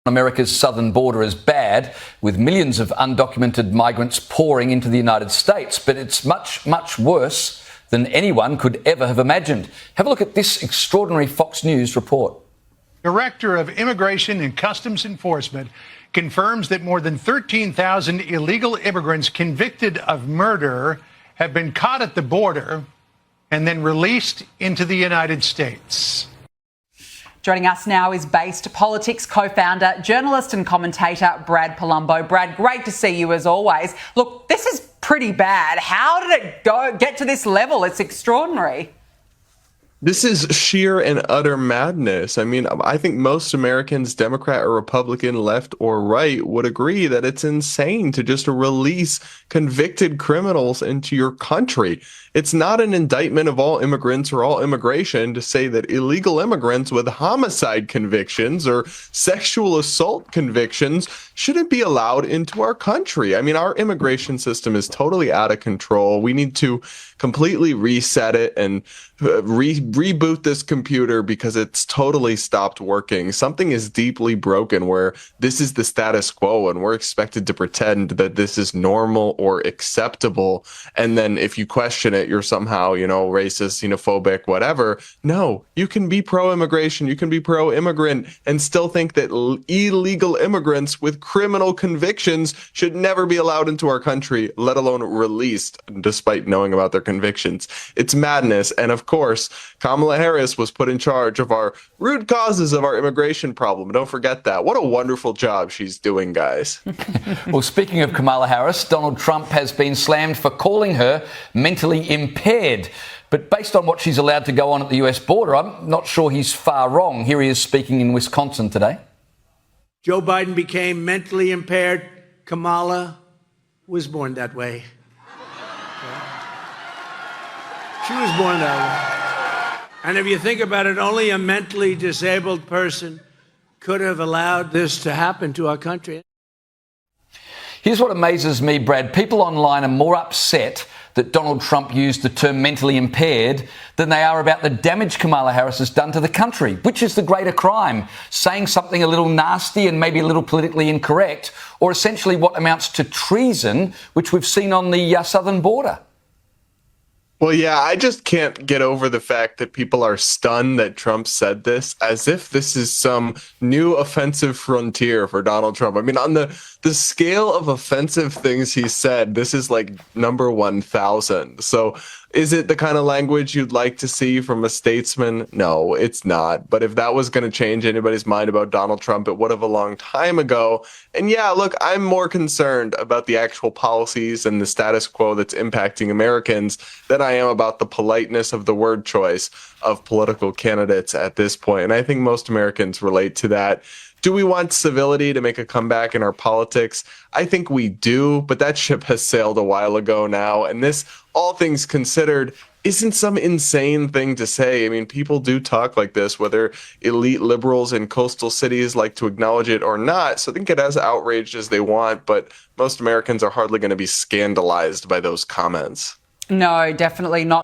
America's southern border as bad, with millions of undocumented migrants pouring into the United States. But it's much, much worse than anyone could ever have imagined. Have a look at this extraordinary Fox News report. Director of Immigration and Customs Enforcement confirms that more than 13,000 illegal immigrants convicted of murder have been caught at the border and then released into the United States. Joining us now is Based Politics co-founder, journalist and commentator Brad Polumbo. Brad, great to see you as always. Look, this is pretty bad. How did it get to this level? It's extraordinary. This is sheer and utter madness. I mean, I think most Americans, Democrat or Republican, left or right, would agree that it's insane to just release convicted criminals into your country. It's not an indictment of all immigrants or all immigration to say that illegal immigrants with homicide convictions or sexual assault convictions shouldn't be allowed into our country. I mean, our immigration system is totally out of control. We need to completely reset it and reboot this computer because it's totally stopped working. Something is deeply broken where this is the status quo and we're expected to pretend that this is normal or acceptable. And then if you question it, you're somehow, racist, xenophobic, whatever. No, you can be pro-immigration, you can be pro-immigrant and still think that illegal immigrants with criminal convictions should never be allowed into our country, let alone released, despite knowing about their convictions. It's madness. And of course, Kamala Harris was put in charge of our root causes of our immigration problem. Don't forget that. What a wonderful job she's doing, guys. Well, speaking of Kamala Harris, Donald Trump has been slammed for calling her mentally impaired. But based on what she's allowed to go on at the US border, I'm not sure he's far wrong. Here he is speaking in Wisconsin today. Joe Biden became mentally impaired. Kamala was born that way. She was born that way. And if you think about it, only a mentally disabled person could have allowed this to happen to our country. Here's what amazes me, Brad. People online are more upset that Donald Trump used the term mentally impaired than they are about the damage Kamala Harris has done to the country. Which is the greater crime? Saying something a little nasty and maybe a little politically incorrect, or essentially what amounts to treason, which we've seen on the southern border? Well, yeah, I just can't get over the fact that people are stunned that Trump said this, as if this is some new offensive frontier for Donald Trump. I mean, on the scale of offensive things he said, this is like number 1,000. So is it the kind of language you'd like to see from a statesman? No, it's not. But if that was going to change anybody's mind about Donald Trump, it would have a long time ago. And yeah, look, I'm more concerned about the actual policies and the status quo that's impacting Americans than I am about the politeness of the word choice of political candidates at this point. And I think most Americans relate to that. Do we want civility to make a comeback in our politics? I think we do, but that ship has sailed a while ago now. And this, all things considered, isn't some insane thing to say. I mean, people do talk like this, whether elite liberals in coastal cities like to acknowledge it or not. So I think it as outraged as they want, but most Americans are hardly going to be scandalized by those comments. No, definitely not.